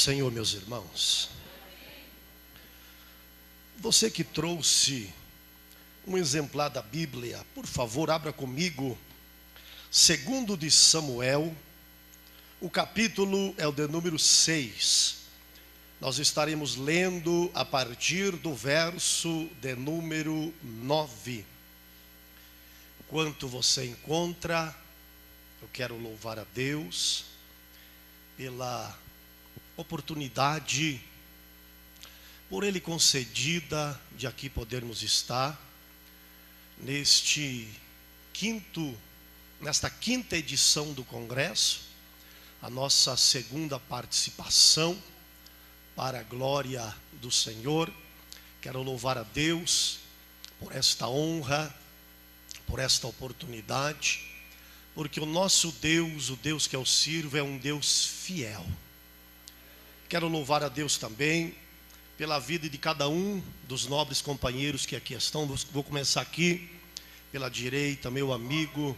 Senhor, meus irmãos. Você que trouxe um exemplar da Bíblia, por favor, abra comigo, 2 de Samuel, o capítulo é o de número 6. Nós estaremos lendo a partir do verso de número 9. Enquanto você encontra, eu quero louvar a Deus pela oportunidade por Ele concedida de aqui podermos estar nesta quinta edição do Congresso, a nossa segunda participação para a glória do Senhor. Quero louvar a Deus por esta honra, por esta oportunidade, porque o nosso Deus, o Deus que eu sirvo, é um Deus fiel. Quero louvar a Deus também pela vida de cada um dos nobres companheiros que aqui estão. Vou começar aqui pela direita, meu amigo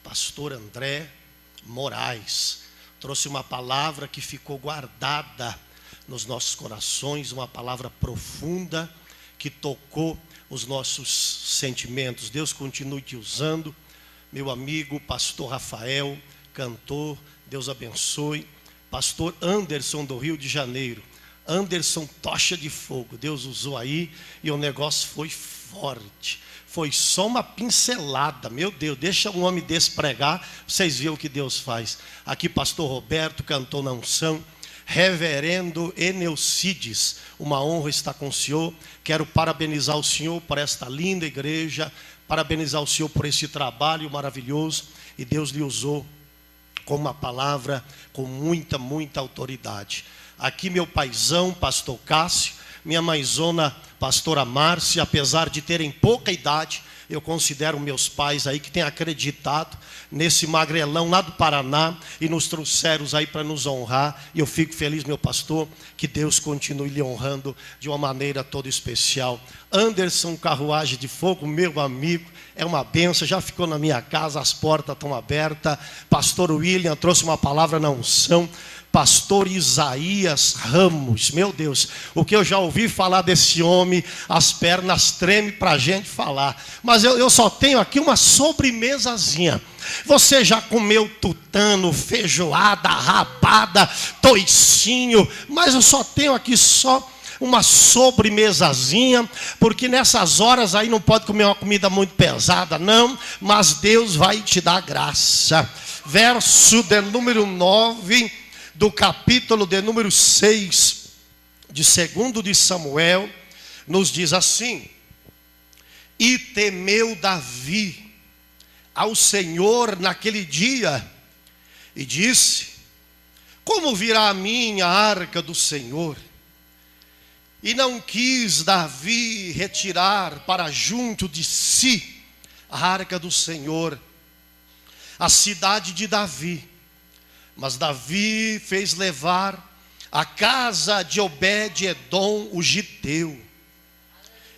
pastor André Moraes. Trouxe uma palavra que ficou guardada nos nossos corações, uma palavra profunda que tocou os nossos sentimentos. Deus continue te usando. Meu amigo pastor Rafael, cantor, Deus abençoe. Pastor Anderson do Rio de Janeiro, Anderson Tocha de Fogo, Deus usou aí e o negócio foi forte. Foi só uma pincelada, meu Deus, deixa um homem desse pregar, vocês viram o que Deus faz. Aqui pastor Roberto cantou na unção. Reverendo Eneucides, uma honra estar com o senhor. Quero parabenizar o senhor por esta linda igreja, parabenizar o senhor por esse trabalho maravilhoso, e Deus lhe usou com uma palavra com muita autoridade. Aqui meu paizão, pastor Cássio, minha mãezona, pastora Márcia, apesar de terem pouca idade, eu considero meus pais aí que têm acreditado nesse magrelão lá do Paraná e nos trouxeram aí para nos honrar. E eu fico feliz, meu pastor, que Deus continue lhe honrando de uma maneira toda especial. Anderson Carruagem de Fogo, meu amigo, é uma benção, já ficou na minha casa, as portas estão abertas. Pastor William trouxe uma palavra na unção. Pastor Isaías Ramos, meu Deus, o que eu já ouvi falar desse homem, as pernas tremem para a gente falar. Mas eu só tenho aqui uma sobremesazinha. Você já comeu tutano, feijoada, rabada, toicinho, mas eu só tenho aqui só uma sobremesazinha, porque nessas horas aí não pode comer uma comida muito pesada, não, mas Deus vai te dar graça. Verso de número 9, do capítulo de número 6, de 2 de Samuel, nos diz assim: E temeu Davi ao Senhor naquele dia, e disse: Como virá a mim a arca do Senhor? E não quis Davi retirar para junto de si a arca do Senhor, a cidade de Davi. Mas Davi fez levar a casa de Obed-edom, o giteu.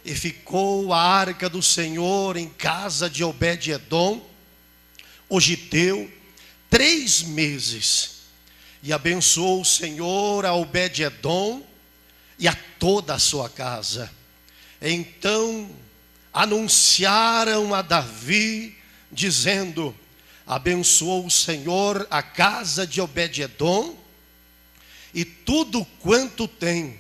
E ficou a arca do Senhor em casa de Obed-edom, o giteu, 3 meses. E abençoou o Senhor a Obed-edom e a toda a sua casa. Então anunciaram a Davi, dizendo: Abençoou o Senhor a casa de Obed-edom e tudo quanto tem,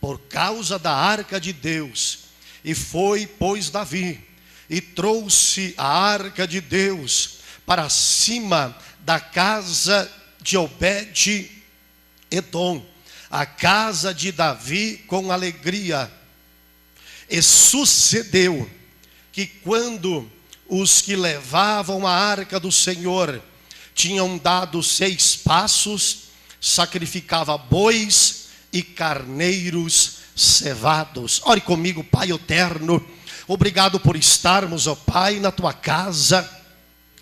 por causa da arca de Deus. E foi, pois, Davi, e trouxe a arca de Deus para cima da casa de Obed-edom, a casa de Davi, com alegria. E sucedeu que quando os que levavam a arca do Senhor tinham dado 6 passos, sacrificava bois e carneiros cevados. Ore comigo, Pai eterno, obrigado por estarmos, ó Pai, na tua casa,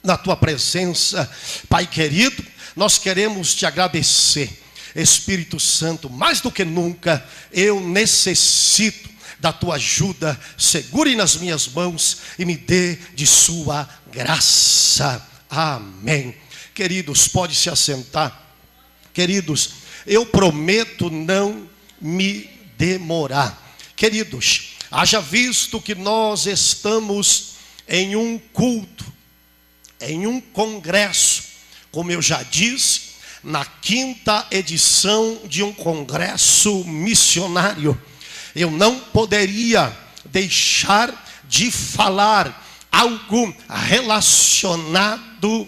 na tua presença. Pai querido, nós queremos te agradecer. Espírito Santo, mais do que nunca, eu necessito da tua ajuda. Segure nas minhas mãos e me dê de sua graça. Amém. Queridos, pode se assentar. Queridos, eu prometo não me demorar. Queridos, haja visto que nós estamos em um culto, em um congresso, como eu já disse, na 5ª edição de um congresso missionário. Eu não poderia deixar de falar algo relacionado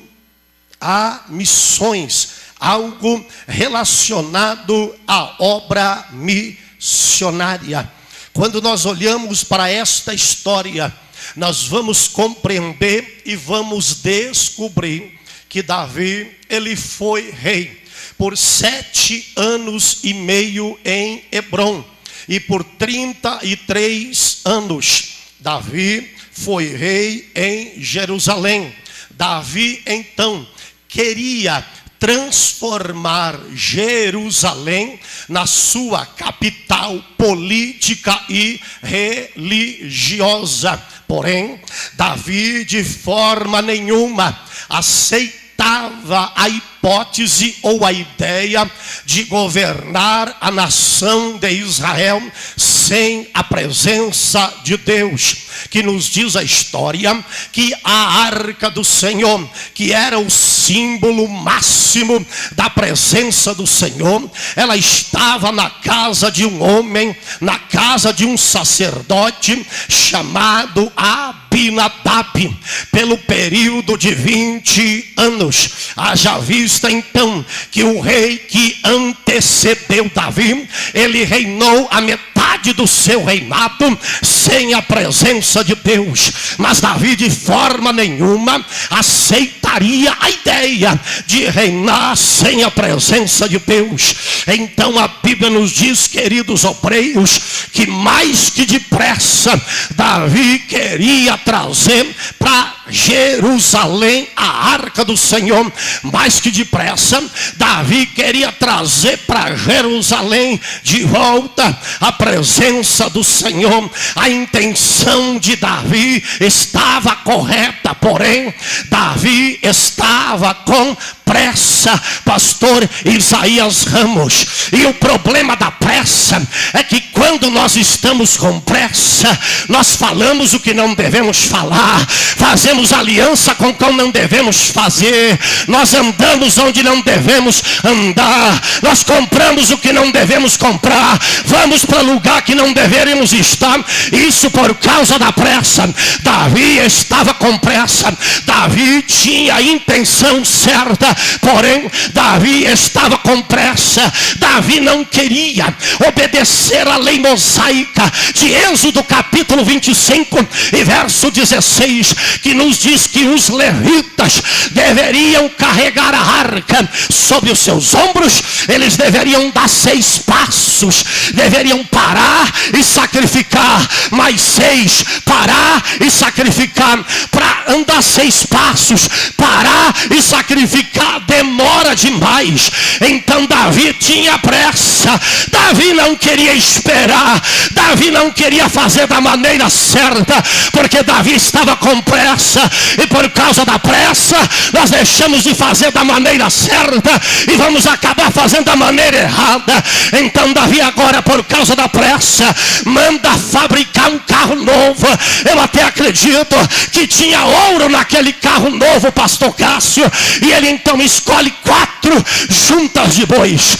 a missões, algo relacionado à obra missionária. Quando nós olhamos para esta história, nós vamos compreender e vamos descobrir que Davi, ele foi rei por 7 anos e meio em Hebrom, e por 33 anos Davi foi rei em Jerusalém. Davi então queria transformar Jerusalém na sua capital política e religiosa. Porém, Davi de forma nenhuma aceitava a hipótese ou a ideia de governar a nação de Israel sem a presença de Deus, que nos diz a história que a arca do Senhor, que era o símbolo máximo da presença do Senhor, ela estava na casa de um homem, na casa de um sacerdote chamado Abinadab, pelo período de 20 anos. Haja vista então que o rei que antecedeu Davi, ele reinou a metade do seu reinado sem a presença de Deus. Mas Davi de forma nenhuma aceitaria a ideia de reinar sem a presença de Deus. Então a Bíblia nos diz, queridos obreiros, que mais que depressa Davi queria trazer para Jerusalém a arca do Senhor. Mais que depressa Davi queria trazer para Jerusalém de volta a presença do Senhor. A intenção de Davi estava correta, porém Davi estava com pressa, pastor Isaías Ramos. E o problema da pressa é que quando nós estamos com pressa, nós falamos o que não devemos falar, fazemos aliança com quem não devemos fazer, nós andamos onde não devemos andar, nós compramos o que não devemos comprar, vamos para lugar que não deveríamos estar. Isso por causa da pressa. Davi estava com pressa, Davi tinha a intenção certa, porém Davi estava com pressa. Davi não queria obedecer à lei mosaica de Êxodo capítulo 25 e verso 16, que nos diz que os levitas deveriam carregar a arca sobre os seus ombros. Eles deveriam dar 6 passos, deveriam parar e sacrificar, mais 6, parar e sacrificar. Para andar 6 passos, parar e sacrificar demora demais. Então Davi tinha pressa, Davi não queria esperar, Davi não queria fazer da maneira certa, porque Davi estava com pressa, e por causa da pressa nós deixamos de fazer da maneira certa e vamos acabar fazendo da maneira errada. Então Davi agora, por causa da pressa, manda fabricar um carro novo. Eu até acredito que tinha ouro naquele carro novo, pastor Cássio, e ele então escolhe 4 juntas de bois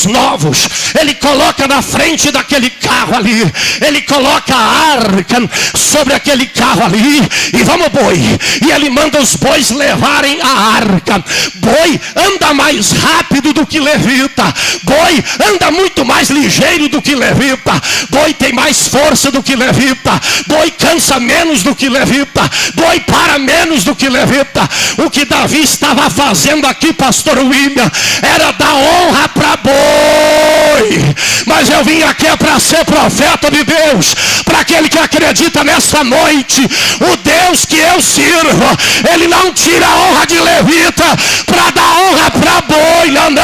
novos, ele coloca na frente daquele carro ali, ele coloca a arca sobre aquele carro ali, e vamos boi, e ele manda os bois levarem a arca. Boi anda mais rápido do que levita, boi anda muito mais ligeiro do que levita, boi tem mais força do que levita, boi cansa menos do que levita, boi para menos do que levita. O que Davi estava fazendo aqui, pastor William, era dar honra para boi. Mas eu vim aqui para ser profeta de Deus, para aquele que acredita nessa noite, o Deus que eu sirvo, ele não tira a honra de levita para dar honra para para boi. Não.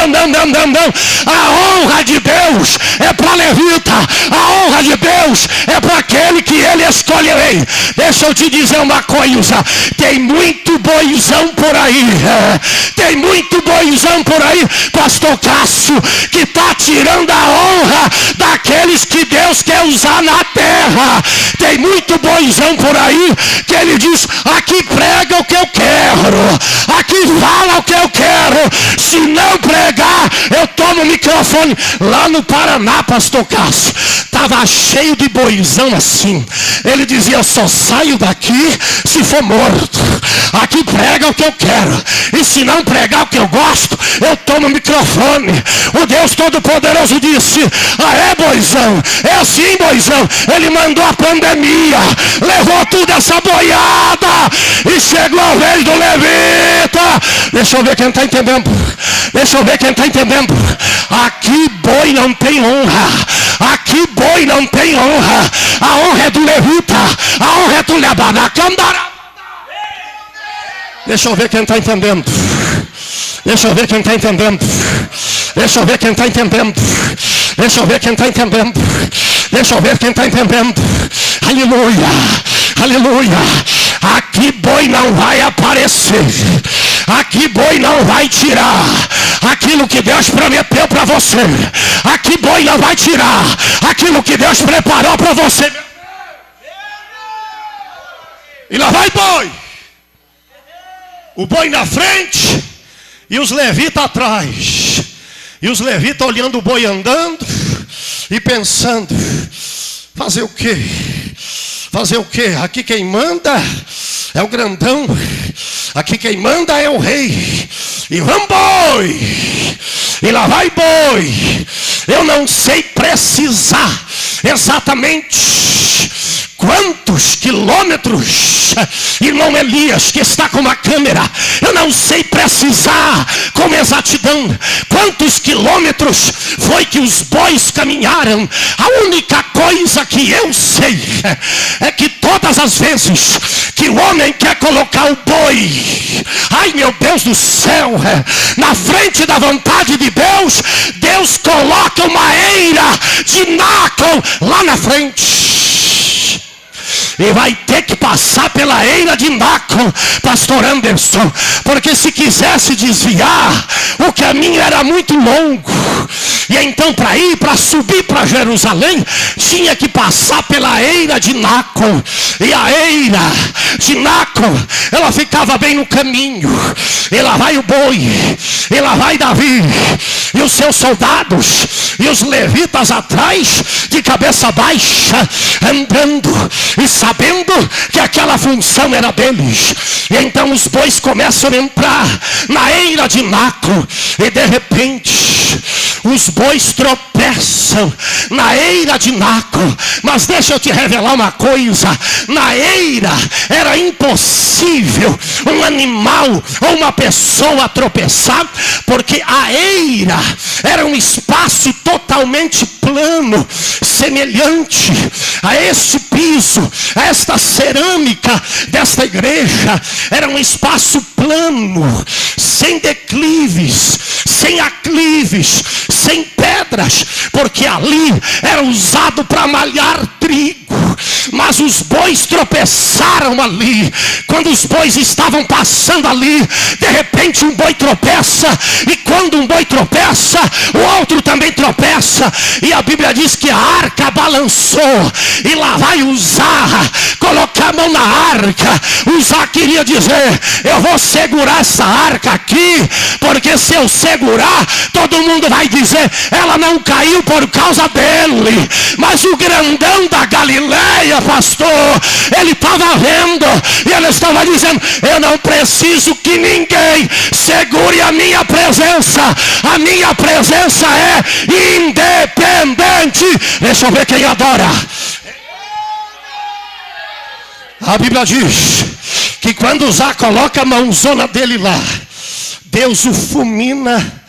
A honra de Deus é para levita. A honra de Deus é para aquele que ele escolheu. Ei, deixa eu te dizer uma coisa. Tem muito boizão por aí. Tem muito boizão por aí, pastor Cássio, que está tirando a honra daqueles que Deus quer usar na terra. Tem muito boizão por aí que ele diz: aqui prega o que eu quero, aqui fala o que eu quero. Se não pregar, eu tomo o microfone. Lá no Paraná, pastor Cássio, estava cheio de boizão assim. Ele dizia: eu só saio daqui se for morto. Aqui prega o que eu quero, e se não pregar o que eu gosto, eu tomo o microfone. O Deus Todo-Poderoso disse: ah, é, boizão? É assim, boizão? Ele mandou a pandemia, levou toda essa boiada, e chegou a vez do levita. Deixa eu ver quem está entendendo. Deixa eu ver quem está entendendo. Aqui boi não tem honra. Aqui boi não tem honra. A honra é do levita. A honra é do lebanacandara. Deixa eu ver quem está entendendo. Deixa eu ver quem está entendendo. Deixa eu ver quem está entendendo. Deixa eu ver quem está entendendo. Deixa eu ver quem está entendendo. Aleluia. Aleluia. Aqui boi não vai aparecer. Aqui boi não vai tirar aquilo que Deus prometeu para você. Aqui boi não vai tirar aquilo que Deus preparou para você. E lá vai boi. O boi na frente e os levitas atrás. E os levitas olhando o boi andando e pensando: fazer o quê? Fazer o quê? Aqui quem manda é o grandão. Aqui quem manda é o rei. E vamos boi. E lá vai boi. Eu não sei precisar exatamente quantos quilômetros, irmão Elias, que está com uma câmera, eu não sei precisar com exatidão quantos quilômetros foi que os bois caminharam. A única coisa que eu sei é que todas as vezes que o homem quer colocar o boi, ai meu Deus do céu, na frente da vontade de Deus, Deus coloca uma eira de nácon lá na frente. E vai ter que passar pela eira de nácon, pastor Anderson, porque se quisesse desviar, o caminho era muito longo. E então para subir para Jerusalém, tinha que passar pela eira de nácon. E a eira de nácon, ela ficava bem no caminho. E lá vai o boi, e lá vai Davi, e os seus soldados, e os levitas atrás, de cabeça baixa, andando e sabendo que aquela função era deles. E então os bois começam a entrar na eira de nácon, e de repente os bois tropeçam na eira de nácon. Mas deixa eu te revelar uma coisa: na eira era impossível um animal ou uma pessoa tropeçar, porque a eira era um espaço totalmente plano, semelhante a esse piso, a esta cerâmica desta igreja. Era um espaço plano, sem declives, sem aclives, sem pedras, porque ali era usado para malhar trigo. Mas os bois tropeçaram ali. Quando os bois estavam passando ali, de repente um boi tropeça, e quando um boi tropeça, o outro também tropeça. E a Bíblia diz que a arca balançou. E lá vai Uzá colocar a mão na arca. Uzá queria dizer: eu vou segurar essa arca aqui, porque se eu segurar, todo mundo vai dizer: ela não caiu por causa dele. Mas o grandão da Galileia, pastor, ele estava vendo, e ele estava dizendo: eu não preciso que ninguém segure a minha presença. A minha presença é independente. Deixa eu ver quem adora. A Bíblia diz que quando Uzá coloca a mãozona dele lá, Deus o fulmina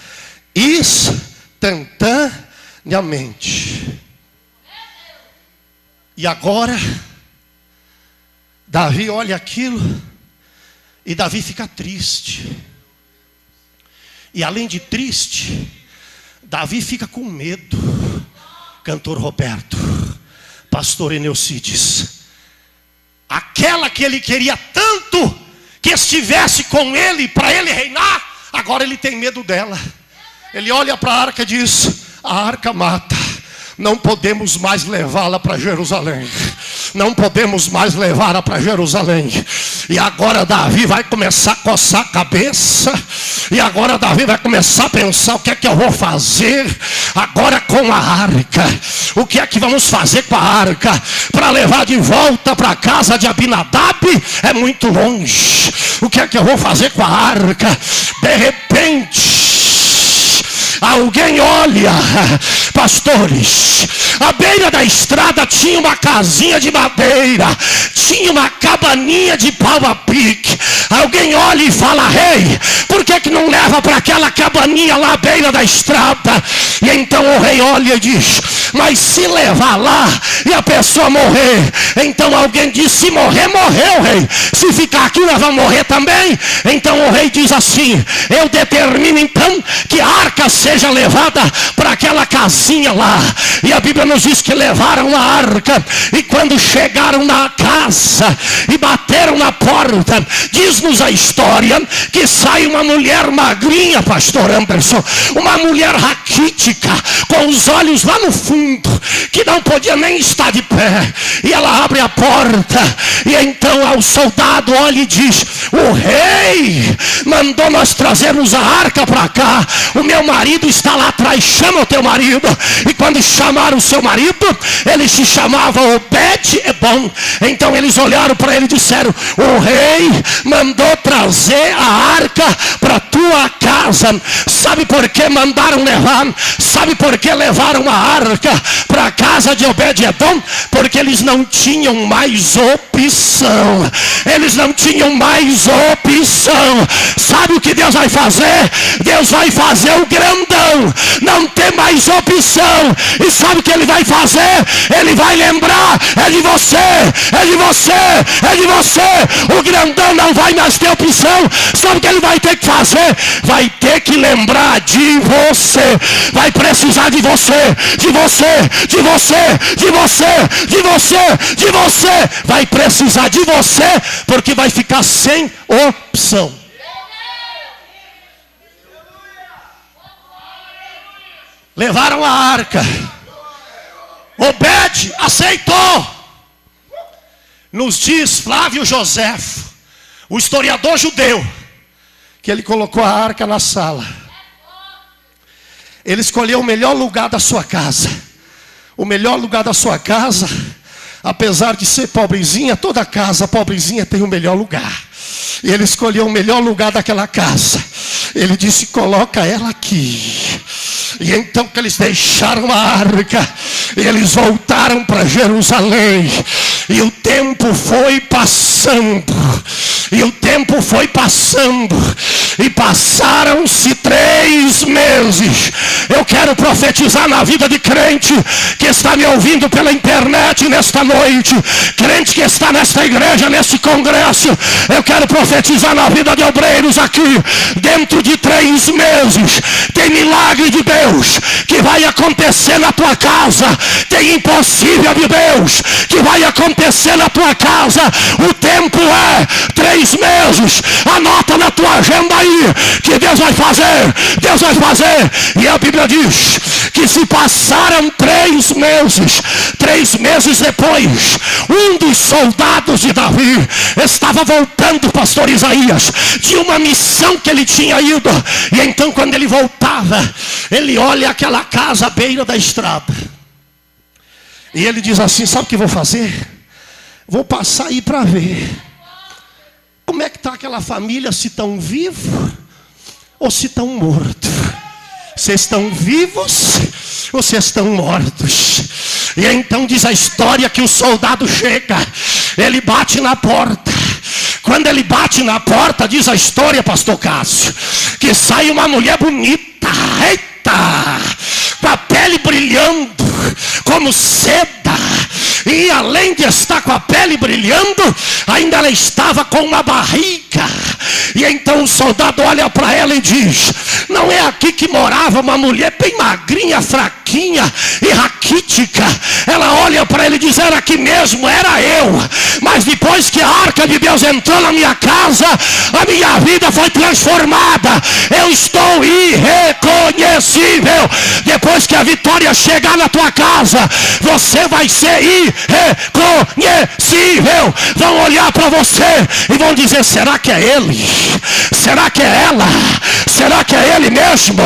instantaneamente. E agora Davi olha aquilo, e Davi fica triste. E além de triste, Davi fica com medo. Cantor Roberto, pastor Eneucides, aquela que ele queria tanto que estivesse com ele, para ele reinar, agora ele tem medo dela. Ele olha para a arca e diz: a arca mata, não podemos mais levá-la para Jerusalém. Não podemos mais levá-la para Jerusalém. E agora Davi vai começar a coçar a cabeça. E agora Davi vai começar a pensar: o que é que eu vou fazer agora com a arca? O que é que vamos fazer com a arca? Para levar de volta para a casa de Abinadab é muito longe. O que é que eu vou fazer com a arca? De repente, alguém olha, pastores, à beira da estrada tinha uma casinha de madeira, tinha uma cabaninha de pau a pique. Alguém olha e fala: rei, por que não leva para aquela cabaninha lá à beira da estrada? E então o rei olha e diz: mas se levar lá e a pessoa morrer? Então alguém diz: se morrer, morreu, rei. Se ficar aqui, nós vamos morrer também. Então o rei diz assim: eu determino então que a arca seja levada para aquela casinha lá. E a Bíblia nos diz que levaram a arca, e quando chegaram na casa e bateram na porta, diz-nos a história que sai uma mulher magrinha, pastor Anderson, uma mulher raquítica, com os olhos lá no fundo, que não podia nem estar de pé. E ela abre a porta, e então ao soldado olha e diz: o rei mandou nós trazermos a arca para cá. O meu marido está lá atrás, chama o teu marido. E quando chamaram o seu marido, ele se chamava Obed-Edom. Então eles olharam para ele e disseram: o rei mandou trazer a arca para tua casa. Sabe por que mandaram levar? Sabe por que levaram a arca para a casa de Obed-Edom? Porque eles não tinham mais opção. Eles não tinham mais opção. Sabe o que Deus vai fazer? Deus vai fazer o grandão não ter mais opção. E sabe o que ele vai fazer? Ele vai lembrar: é de você, é de você, é de você. O grandão não vai mais ter opção. Sabe o que ele vai ter que fazer? Vai ter que lembrar de você. Vai precisar de você, de você, de você, de você, de você, de você. Vai precisar de você, porque vai ficar sem opção. Levaram a arca. Obed aceitou. Nos diz Flávio Joséfo, o historiador judeu, que ele colocou a arca na sala. Ele escolheu o melhor lugar da sua casa. O melhor lugar da sua casa, apesar de ser pobrezinha, toda casa pobrezinha tem o melhor lugar. E ele escolheu o melhor lugar daquela casa. Ele disse: coloca ela aqui. E então que eles deixaram a arca, e eles voltaram para Jerusalém. E o tempo foi passando. E o tempo foi passando. E passaram-se 3 meses. Eu quero profetizar na vida de crente que está me ouvindo pela internet nesta noite. Crente que está nesta igreja, nesse congresso. Eu quero profetizar na vida de obreiros aqui. Dentro de 3 meses tem milagre de Deus que vai acontecer na tua casa. Tem impossível de Deus que vai acontecer na tua casa. O tempo é 3 meses. Anota na tua agenda aí que Deus vai fazer. Deus vai fazer. E a Bíblia diz que se passaram 3 meses. 3 meses depois, um dos soldados de Davi estava voltando, pastor Isaías, de uma missão que ele tinha ido. E então quando ele voltava, ele olha aquela casa à beira da estrada. E ele diz assim: sabe o que vou fazer? Vou passar aí para ver como é que está aquela família, se estão vivos ou se estão mortos. Vocês estão vivos ou vocês estão mortos? E então diz a história que o soldado chega, ele bate na porta. Quando ele bate na porta, diz a história, pastor Cássio, que sai uma mulher bonita, eita, com a pele brilhando como seda. E além de estar com a pele brilhando, ainda ela estava com uma barriga. E então o soldado olha para ela e diz: não é aqui que morava uma mulher bem magrinha, fraquinha e raquítica? Ela olha para ele e diz: era aqui mesmo, era eu. Mas depois que a arca de Deus entrou na minha casa, a minha vida foi transformada. Eu estou irreconhecível. Depois que a vitória chegar na tua casa, você vai ser irreconhecível. Vão olhar para você e vão dizer: será que é ele? Será que é ela? Será que é ele mesmo?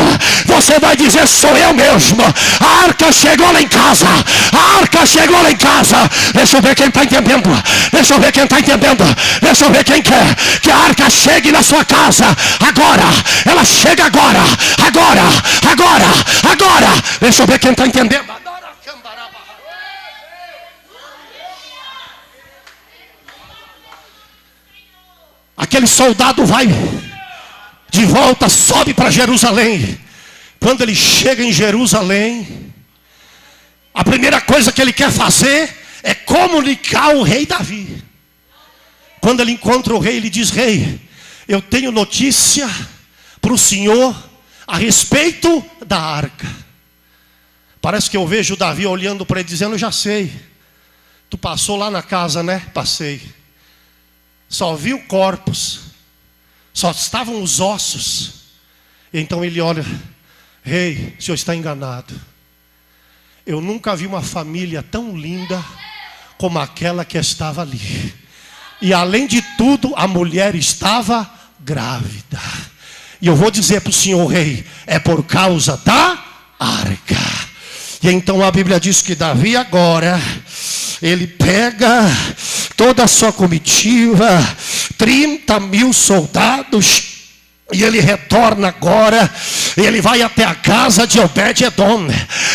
Você vai dizer: sou eu mesmo. A arca chegou lá em casa. A arca chegou lá em casa. Deixa eu ver quem está entendendo. Deixa eu ver quem está entendendo. Deixa eu ver quem quer que a arca chegue na sua casa. Agora. Ela chega agora. Agora. Agora. Agora. Deixa eu ver quem está entendendo. Aquele soldado vai de volta, sobe para Jerusalém. Quando ele chega em Jerusalém, a primeira coisa que ele quer fazer é comunicar o rei Davi. Quando ele encontra o rei, ele diz: rei, eu tenho notícia para o senhor a respeito da arca. Parece que eu vejo Davi olhando para ele dizendo: já sei, tu passou lá na casa, né? Passei. Só viu corpos, só estavam os ossos. Então ele olha: rei, o senhor está enganado. Eu nunca vi uma família tão linda como aquela que estava ali. E além de tudo, a mulher estava grávida. E eu vou dizer para o senhor, rei, é por causa da arca. E então a Bíblia diz que Davi agora, ele pega toda a sua comitiva, 30.000 soldados, e ele retorna agora, e ele vai até a casa de Obed-edom,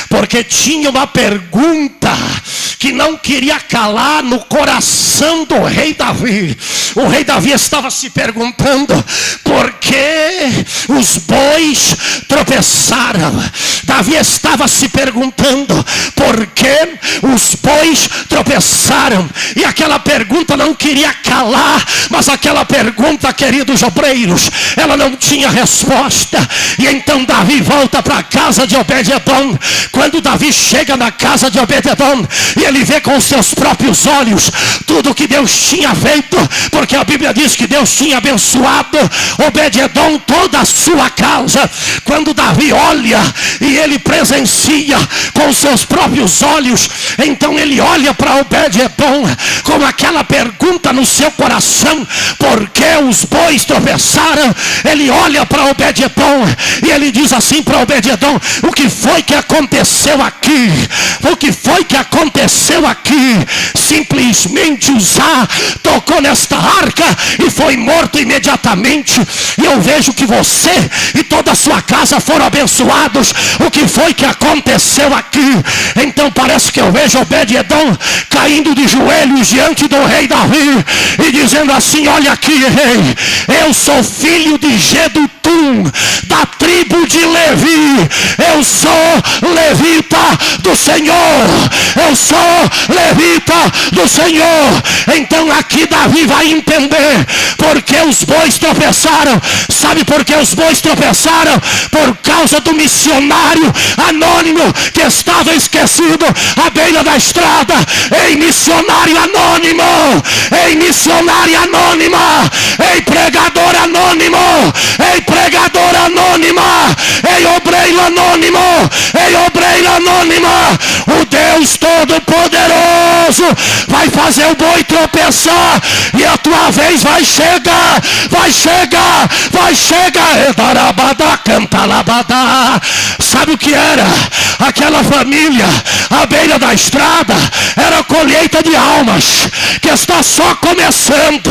porque tinha uma pergunta que não queria calar no coração do rei Davi. O rei Davi estava se perguntando: por que os bois tropeçaram? Davi estava se perguntando: por que os bois tropeçaram? E aquela pergunta não queria calar, mas aquela pergunta, queridos obreiros, ela não tinha resposta. E então Davi volta para a casa de Obed-edom. Quando Davi chega na casa de Obed-edom, e ele vê com os seus próprios olhos tudo que Deus tinha feito, porque a Bíblia diz que Deus tinha abençoado Obed-edom, toda a sua casa. Quando Davi olha e ele presencia com os seus próprios olhos, então ele olha para Obed-edom com aquela pergunta no seu coração: por que os bois tropeçaram? Ele olha para Obed-edom e ele diz assim para Obed-edom: o que foi que aconteceu aqui? O que foi que aconteceu aqui? Simplesmente Uzá tocou nesta arca e foi morto imediatamente. E eu vejo que você e toda a sua casa foram abençoados. O que foi que aconteceu aqui? Então parece que eu vejo Obed-edom caindo de joelhos diante do rei Davi e dizendo assim: olha aqui, rei, eu sou filho de Jedutum, da tribo de Levi. Eu sou levita do Senhor. Eu sou levita do Senhor. Então aqui Davi vai entender porque os bois tropeçaram. Sabe por que os bois tropeçaram? Por causa do missionário anônimo que estava esquecido à beira da estrada. Ei, missionário anônimo! Ei, missionária anônima! Ei, pregador anônimo! Ei, pregador anônima! Ei, obreiro anônimo! Ei, obreiro anônima! O Deus Todo-Poderoso vai fazer o boi tropeçar e a tua vez vai chegar, vai chegar, vai chegar. Sabe o que era? Aquela família à beira da estrada era colheita de almas que está só começando.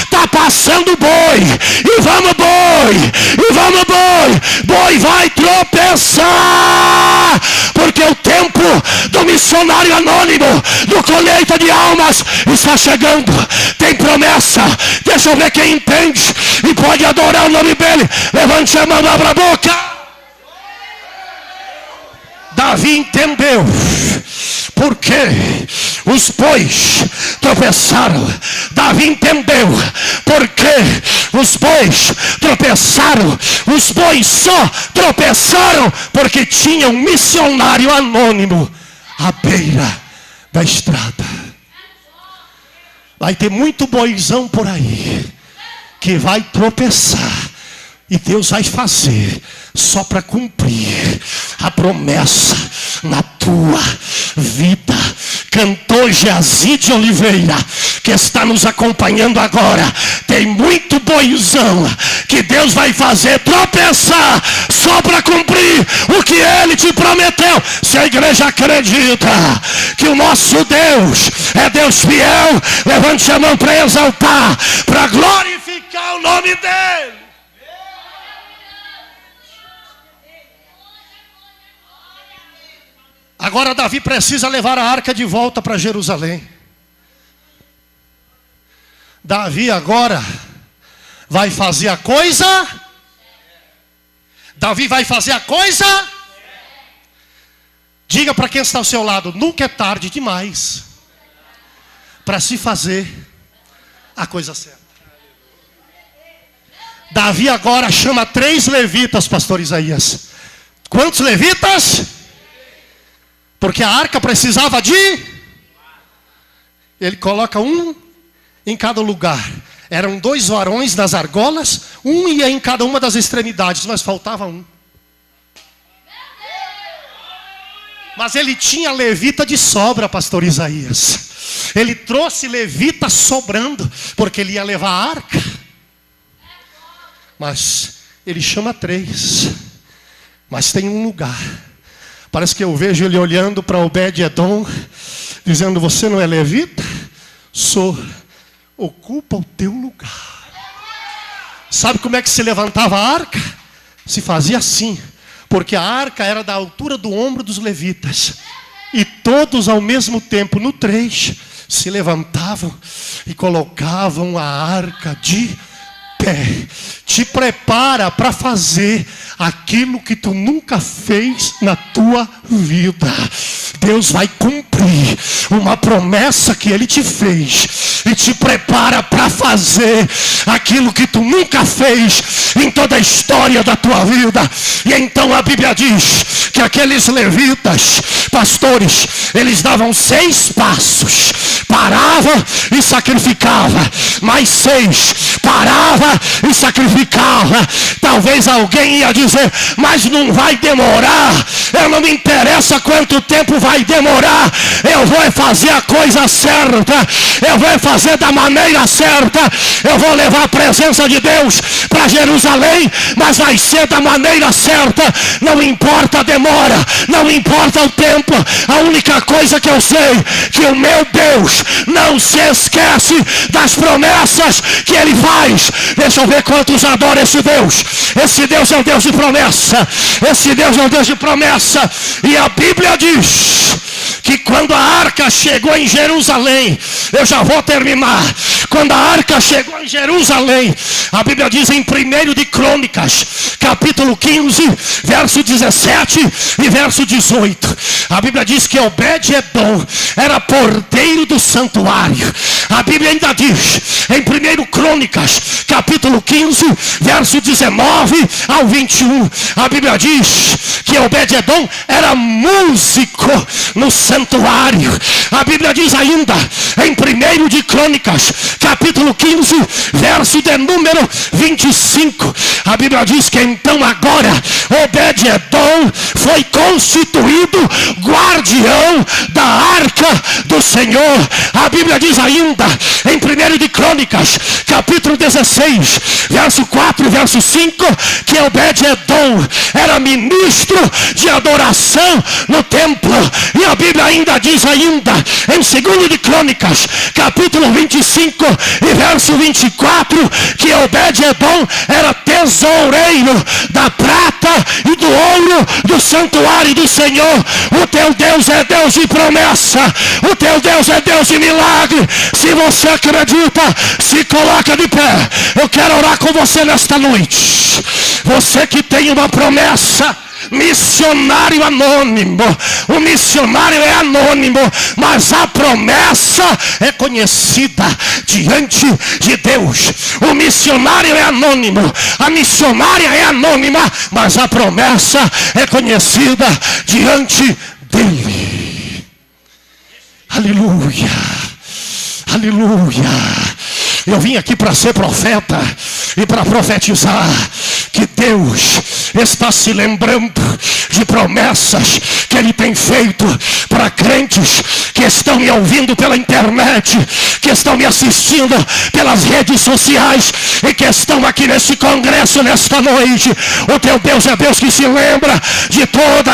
Está passando boi e vamos boi, e vamos boi. Boi vai tropeçar, porque o tempo do missionário anônimo, do colheita de almas está chegando. Tem promessa. Deixa eu ver quem entende e pode adorar o nome dele. Levante a mão, abra a boca. Davi entendeu porque os bois tropeçaram. Davi entendeu porque os bois tropeçaram. Os bois só tropeçaram porque tinha um missionário anônimo à beira da estrada. Vai ter muito boizão por aí que vai tropeçar, e Deus vai fazer só para cumprir a promessa na tua vida. Cantor Geazi de Oliveira, que está nos acompanhando agora, tem muito boizão que Deus vai fazer tropeçar só para cumprir o que Ele te prometeu. Se a igreja acredita que o nosso Deus é Deus fiel, levante a mão para exaltar, para glorificar o nome dEle. Agora Davi precisa levar a arca de volta para Jerusalém. Davi agora vai fazer a coisa. Davi vai fazer a coisa. Diga para quem está ao seu lado: nunca é tarde demais para se fazer a coisa certa. Davi agora chama 3 levitas, pastor Isaías. Quantos levitas? Porque a arca precisava de... Ele coloca um em cada lugar. Eram 2 varões nas argolas, um ia em cada uma das extremidades, mas faltava um. Mas ele tinha levita de sobra, pastor Isaías. Ele trouxe levita sobrando, porque ele ia levar a arca. Mas ele chama 3. Mas tem um lugar. Parece que eu vejo ele olhando para Obed-Edom, dizendo: você não é levita? Sou. Ocupa o teu lugar. Sabe como é que se levantava a arca? Se fazia assim, porque a arca era da altura do ombro dos levitas. E todos ao mesmo tempo, no 3, se levantavam e colocavam a arca de pé. Te prepara para fazer aquilo que tu nunca fez na tua vida. Deus vai cumprir uma promessa que Ele te fez e te prepara para fazer aquilo que tu nunca fez em toda a história da tua vida. E então a Bíblia diz que aqueles levitas, pastores, eles davam 6 passos, parava e sacrificava, mais 6, parava e sacrificava. Talvez alguém ia dizer: mas não vai demorar. Eu não me interessa quanto tempo vai demorar. Eu vou fazer a coisa certa. Eu vou fazer da maneira certa. Eu vou levar a presença de Deus para Jerusalém, mas vai ser da maneira certa. Não importa a demora, não importa o tempo. A única coisa que eu sei, que o meu Deus não se esquece das promessas que Ele faz. Deixa eu ver quantos adoram esse Deus. Esse Deus é um Deus de promessa. Esse Deus é um Deus de promessa. E a Bíblia diz que quando a arca chegou em Jerusalém, eu já vou terminar. Quando a arca chegou em Jerusalém, a Bíblia diz em 1 de Crônicas, capítulo 15, verso 17 e verso 18. A Bíblia diz que Obed-Edom era porteiro do santuário. A Bíblia ainda diz em 1 Crônicas, capítulo 15, verso 19 ao 21. A Bíblia diz que Obed-Edom era músico no santuário. A Bíblia diz ainda em 1 de Crônicas, capítulo 15, verso de número 25. A Bíblia diz que então agora Obed-Edom foi constituído guardião da arca do Senhor. A Bíblia diz ainda em 1 de Crônicas, capítulo 16, verso 4 e verso 5, que Obed-Edom era ministro de adoração no templo. E a Bíblia ainda diz ainda em 2 de Crônicas, capítulo 25 e verso 24, que Obed-Edom era tesoureiro da prata e do ouro do santuário do Senhor. O teu Deus é Deus de promessa. O teu Deus é Deus de milagre. Se você acredita, se coloca de pé. Eu quero orar com você nesta noite. Você que tem uma promessa missionário anônimo. O missionário é anônimo, mas a promessa é conhecida diante de Deus. O missionário é anônimo, a missionária é anônima, mas a promessa é conhecida diante dele. Aleluia, aleluia. Eu vim aqui para ser profeta e para profetizar que Deus está se lembrando de promessas que Ele tem feito para crentes que estão me ouvindo pela internet, que estão me assistindo pelas redes sociais e que estão aqui nesse congresso nesta noite. O teu Deus é Deus que se lembra de toda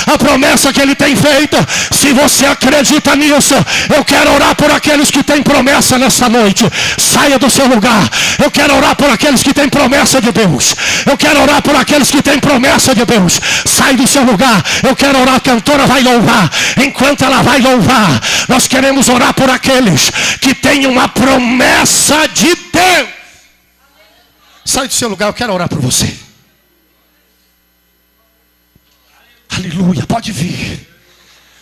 a promessa que Ele tem feito. Se você acredita nisso, eu quero orar por aqueles que têm promessa nessa noite. Saia do seu lugar. Eu quero orar por aqueles que têm promessa de Deus. Eu quero orar por aqueles que têm promessa de Deus. Sai do seu lugar. Eu quero orar. A cantora vai louvar. Enquanto ela vai louvar, nós queremos orar por aqueles que têm uma promessa de Deus. Sai do seu lugar. Eu quero orar por você. Aleluia. Pode vir.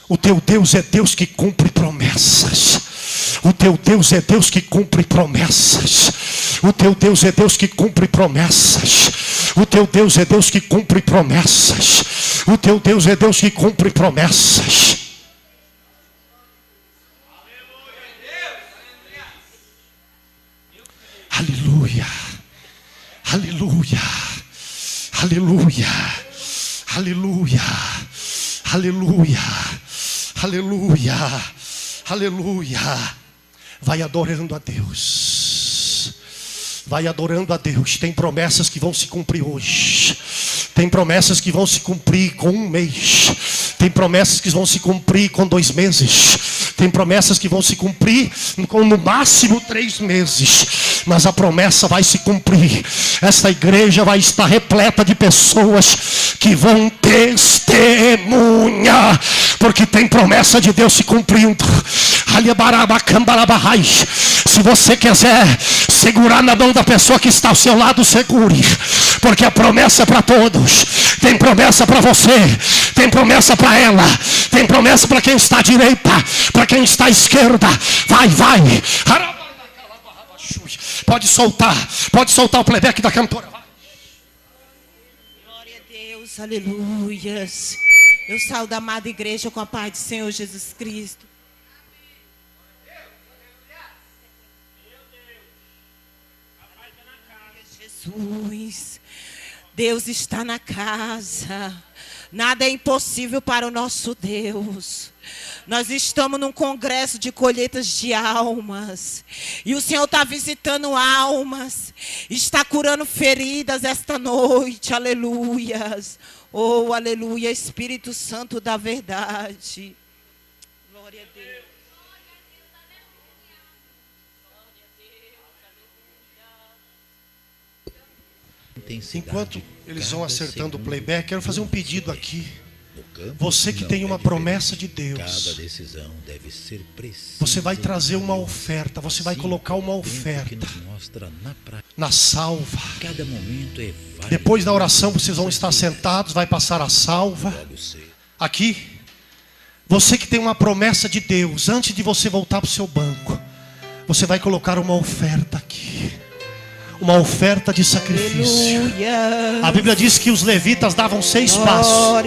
O teu Deus é Deus que cumpre promessas. O teu Deus é Deus que cumpre promessas. O teu Deus é Deus que cumpre promessas. O teu Deus é Deus que cumpre promessas. O teu Deus é Deus que cumpre promessas. Aleluia. Aleluia. Aleluia. Aleluia. Aleluia. Aleluia. Aleluia. Vai adorando a Deus. Vai adorando a Deus. Tem promessas que vão se cumprir hoje. Tem promessas que vão se cumprir com 1 mês. Tem promessas que vão se cumprir com 2 meses. Tem promessas que vão se cumprir com no máximo 3 meses. Mas a promessa vai se cumprir. Esta igreja vai estar repleta de pessoas que vão testemunhar, porque tem promessa de Deus se cumprindo. Se você quiser segurar na mão da pessoa que está ao seu lado, segure, porque a promessa é para todos. Tem promessa para você, tem promessa para ela, tem promessa para quem está à direita, para quem está à esquerda. Vai, vai. Pode soltar o playback da cantora. Glória a Deus, aleluias. Eu saúdo a amada igreja com a paz do Senhor Jesus Cristo. Jesus, Deus está na casa. Nada é impossível para o nosso Deus. Nós estamos num congresso de colheitas de almas. E o Senhor está visitando almas. Está curando feridas esta noite. Aleluias. Oh, aleluia. Espírito Santo da verdade. Glória a Deus. Enquanto eles vão acertando o playback, quero fazer um pedido aqui. Você que tem uma promessa de Deus, você vai trazer uma oferta, você vai colocar uma oferta na salva. Depois da oração vocês vão estar sentados, vai passar a salva. Aqui, você que tem uma promessa de Deus, antes de você voltar para o seu banco, você vai colocar uma oferta aqui. Uma oferta de sacrifício. A Bíblia diz que os levitas davam 6 passos,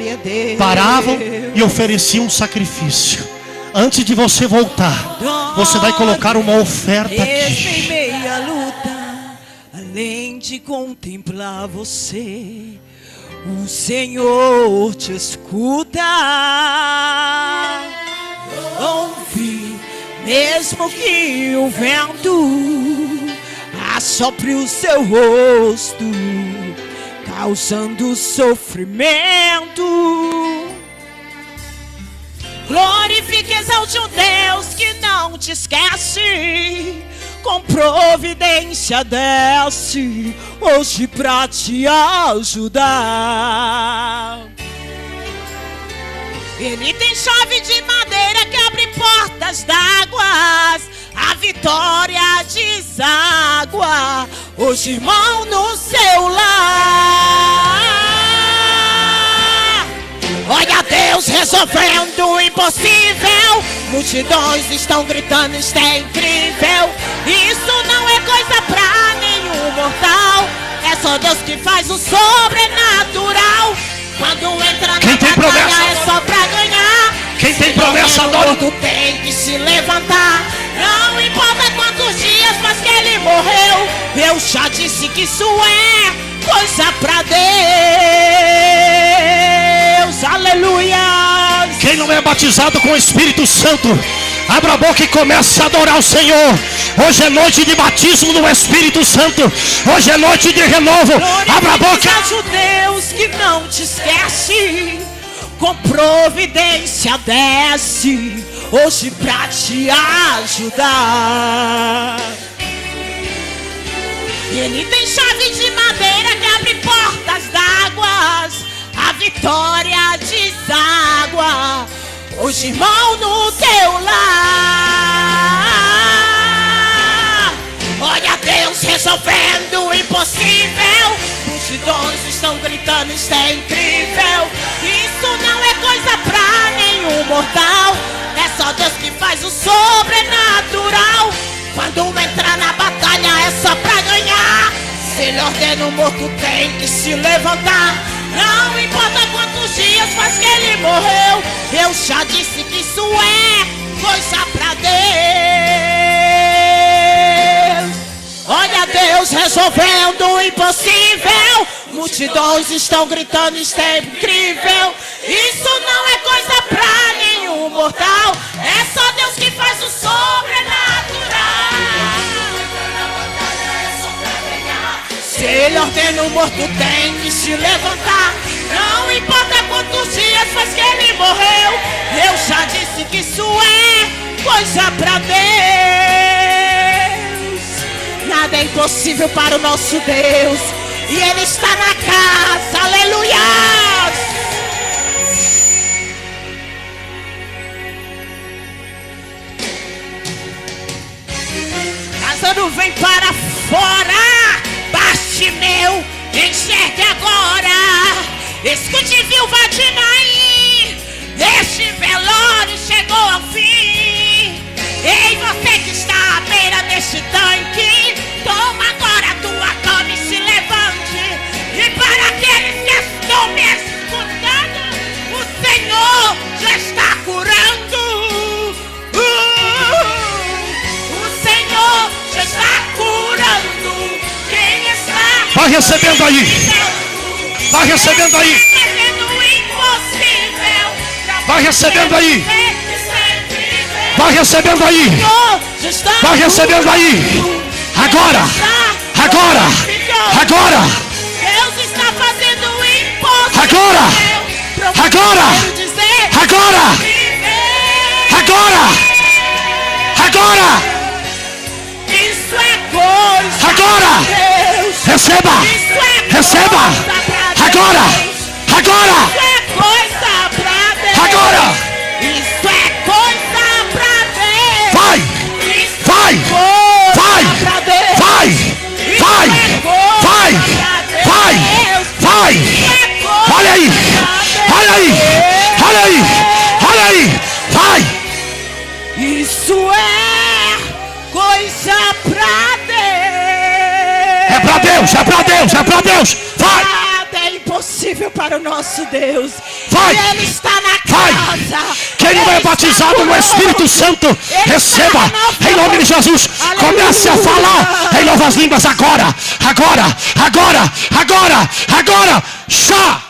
paravam e ofereciam um sacrifício. Antes de você voltar, você vai colocar uma oferta aqui. Em meia luta, além de contemplar você, o Senhor te escuta. Ouve, mesmo que o vento assopre o seu rosto, causando sofrimento. Glorifique, exalte o Deus que não te esquece. Com providência desce hoje pra te ajudar. Ele tem chave de madeira que abre portas d'águas. A vitória deságua hoje, irmão, no seu lar. resolvendo o impossível. Multidões estão gritando, isto é incrível. Isso não é coisa pra nenhum mortal. É só Deus que faz o sobrenatural. Quando entra na batalha é só pra ganhar. Quem tem promessa adora. Todo tem que se levantar. Não importa quantos dias faz que ele morreu. Eu já disse que isso é coisa pra Deus. Aleluia. Quem não é batizado com o Espírito Santo, abra a boca e comece a adorar o Senhor. Hoje é noite de batismo no Espírito Santo. Hoje é noite de renovo. Abra a boca. O Deus que não te esquece, com providência desce hoje pra te ajudar. Ele tem chave de madeira que abre portas d'águas. A vitória deságua hoje, irmão, no teu lar. Olha Deus resolvendo o impossível. Multidões estão gritando, isto é incrível. Isso não é coisa pra nenhum mortal. É só Deus que faz o sobrenatural. Quando entrar na batalha é só pra ganhar. Se ele ordena o morto tem que se levantar. Não importa quantos dias faz que ele morreu. Eu já disse que isso é coisa pra Deus. Olha Deus resolvendo o impossível. Multidões estão gritando, isto é incrível. Isso não é coisa pra nenhum mortal. É só Deus que faz o sobrenatural. Se ele ordena o morto tem que se levantar. Não importa quantos dias faz que ele morreu. Eu já disse que isso é coisa pra Deus. Nada é impossível para o nosso Deus. E ele está na casa, aleluia. Lázaro vem para fora. Bartimeu, enxergue agora. Escute, viúva de Naim, este velório chegou ao fim. Ei, você que está à beira deste tanque, toma agora a tua cama e se levante. E para aqueles que estão me escutando, o Senhor já está curando. O Senhor já está curando. Quem está... Vai recebendo aí. Vai recebendo aí. Vai recebendo aí. Vai recebendo aí. Vai recebendo aí. Agora. Agora. Agora. Deus está fazendo o impossível. Agora. Agora. Agora. Agora. Agora. Isso é coisa. Agora. Receba. Receba. Agora. Agora. Isso é coisa pra Deus. Agora. Isso é coisa pra Deus. Vai. Vai. Vai. Vai. Vai. Vai. Vai. Vai. Olha aí. Olha aí. Olha aí. Olha aí. Vai. Isso é coisa pra Deus. É pra Deus. É pra Deus. É pra Deus. Vai. Nada é impossível para o nosso Deus. Vai. E Ele está na Vai. casa. Quem não é batizado no Espírito Santo, receba em nome de Jesus. Comece a falar em novas línguas agora. Agora. Agora. Agora. Agora. Já.